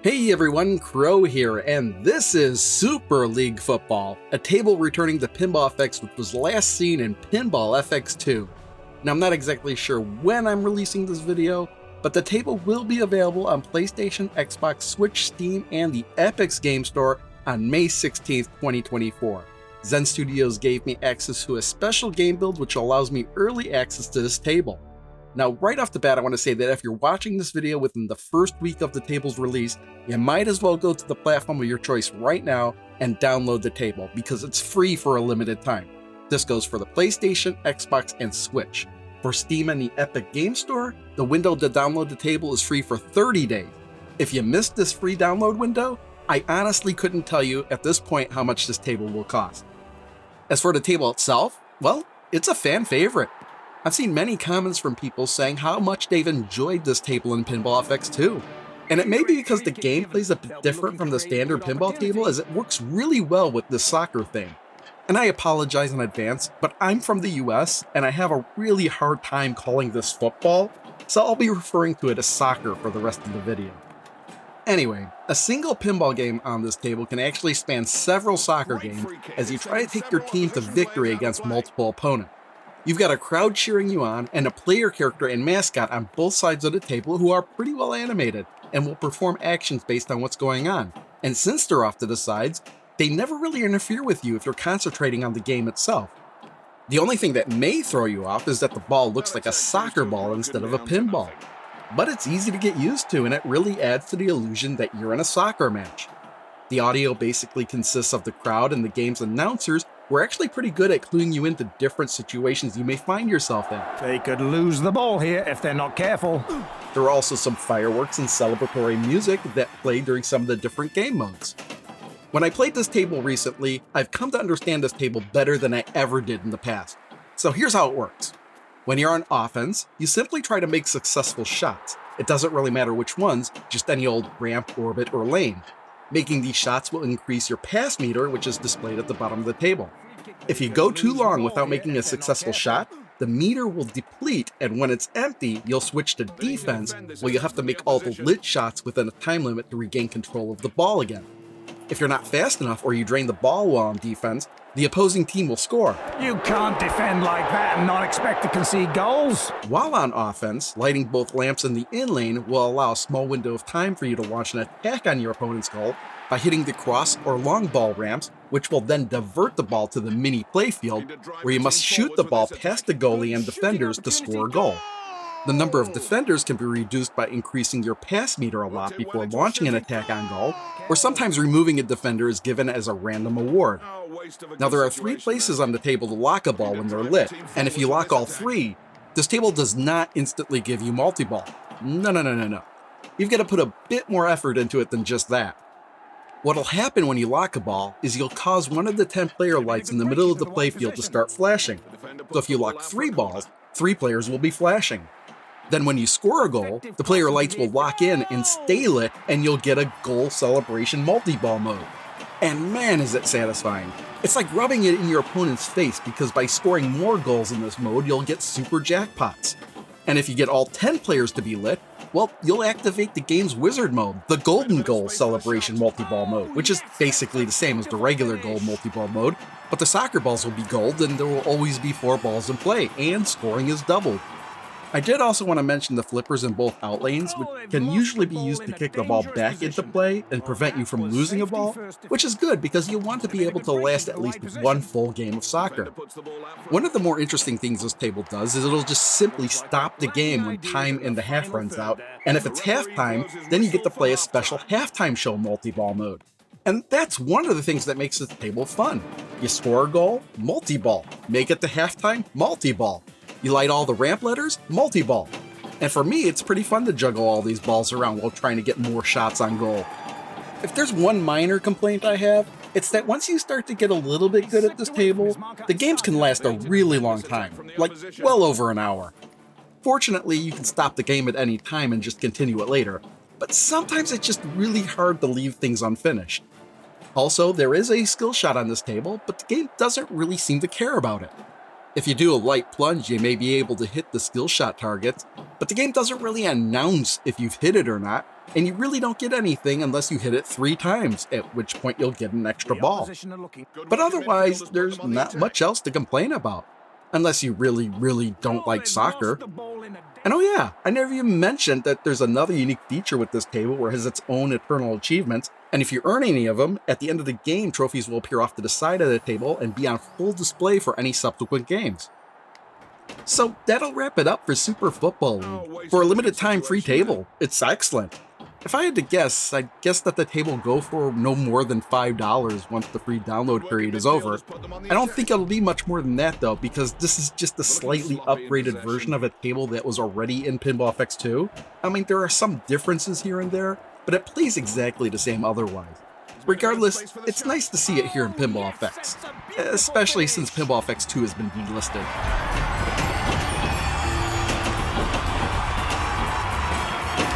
Hey everyone, Crow here, and this is Super League Football, a table returning to Pinball FX which was last seen in Pinball FX 2. Now I'm not exactly sure when I'm releasing this video, but the table will be available on PlayStation, Xbox, Switch, Steam, and the Epix Game Store on May 16th, 2024. Zen Studios gave me access to a special game build which allows me early access to this table. Now, right off the bat, I want to say that if you're watching this video within the first week of the table's release, you might as well go to the platform of your choice right now and download the table, because it's free for a limited time. This goes for the PlayStation, Xbox, and Switch. For Steam and the Epic Game Store, the window to download the table is free for 30 days. If you missed this free download window, I honestly couldn't tell you at this point how much this table will cost. As for the table itself, well, it's a fan favorite. I've seen many comments from people saying how much they've enjoyed this table in Pinball FX 2. And it may be because the gameplay is a bit different from the standard pinball table, as it works really well with this soccer thing. And I apologize in advance, but I'm from the US and I have a really hard time calling this football, so I'll be referring to it as soccer for the rest of the video. Anyway, a single pinball game on this table can actually span several soccer games as you try to take your team to victory against multiple opponents. You've got a crowd cheering you on and a player character and mascot on both sides of the table who are pretty well animated and will perform actions based on what's going on. And since they're off to the sides, they never really interfere with you if you're concentrating on the game itself. The only thing that may throw you off is that the ball looks like a soccer ball instead of a pinball. But it's easy to get used to, and it really adds to the illusion that you're in a soccer match. The audio basically consists of the crowd and the game's announcers. We're actually pretty good at cluing you into different situations you may find yourself in. They could lose the ball here if they're not careful. There are also some fireworks and celebratory music that play during some of the different game modes. When I played this table recently, I've come to understand this table better than I ever did in the past. So here's how it works. When you're on offense, you simply try to make successful shots. It doesn't really matter which ones, just any old ramp, orbit, or lane. Making these shots will increase your pass meter, which is displayed at the bottom of the table. If you go too long without making a successful shot, the meter will deplete, and when it's empty, you'll switch to defense, where you'll have to make all the lit shots within a time limit to regain control of the ball again. If you're not fast enough or you drain the ball while on defense, the opposing team will score. You can't defend like that and not expect to concede goals. While on offense, lighting both lamps in the in lane will allow a small window of time for you to launch an attack on your opponent's goal by hitting the cross or long ball ramps, which will then divert the ball to the mini playfield, where you must shoot the ball past the goalie and defenders to score a goal. The number of defenders can be reduced by increasing your pass meter a lot before launching an attack on goal, or sometimes removing a defender is given as a random award. Now there are 3 places on the table to lock a ball when they're lit, and if you lock all 3, this table does not instantly give you multiball. No. You've got to put a bit more effort into it than just that. What'll happen when you lock a ball is you'll cause one of the 10 player lights in the middle of the playfield to start flashing. So if you lock 3 balls, 3 players will be flashing. Then when you score a goal, the player lights will lock in and stay lit, and you'll get a goal celebration multi-ball mode. And man, is it satisfying. It's like rubbing it in your opponent's face, because by scoring more goals in this mode, you'll get super jackpots. And if you get all 10 players to be lit, well, you'll activate the game's wizard mode, the golden goal celebration multi-ball mode, which is basically the same as the regular goal multi-ball mode, but the soccer balls will be gold and there will always be 4 balls in play, and scoring is doubled. I did also want to mention the flippers in both outlanes, which can usually be used to kick the ball back into play and prevent you from losing a ball, which is good because you want to be able to last at least 1 full game of soccer. One of the more interesting things this table does is it'll just simply stop the game when time in the half runs out, and if it's halftime, then you get to play a special halftime show multi-ball mode. And that's one of the things that makes this table fun. You score a goal, multi-ball. Make it to halftime, multi-ball. You light all the ramp letters, multi-ball. And for me, it's pretty fun to juggle all these balls around while trying to get more shots on goal. If there's one minor complaint I have, it's that once you start to get a little bit good at this table, the games can last a really long time, like well over an hour. Fortunately, you can stop the game at any time and just continue it later, but sometimes it's just really hard to leave things unfinished. Also, there is a skill shot on this table, but the game doesn't really seem to care about it. If you do a light plunge, you may be able to hit the skill shot targets, but the game doesn't really announce if you've hit it or not, and you really don't get anything unless you hit it 3 times, at which point you'll get an extra ball. But otherwise, there's not much else to complain about, unless you really don't like soccer. And oh yeah, I never even mentioned that there's another unique feature with this table where it has its own eternal achievements, and if you earn any of them, at the end of the game, trophies will appear off to the side of the table and be on full display for any subsequent games. So that'll wrap it up for Super Football League. For a limited time free table, it's excellent. If I had to guess, I'd guess that the table will go for no more than $5 once the free download period is over. I don't think it'll be much more than that though, because this is just a slightly upgraded version of a table that was already in Pinball FX 2. I mean, there are some differences here and there, but it plays exactly the same otherwise. Regardless, it's nice to see it here in Pinball FX, especially since Pinball FX 2 has been delisted.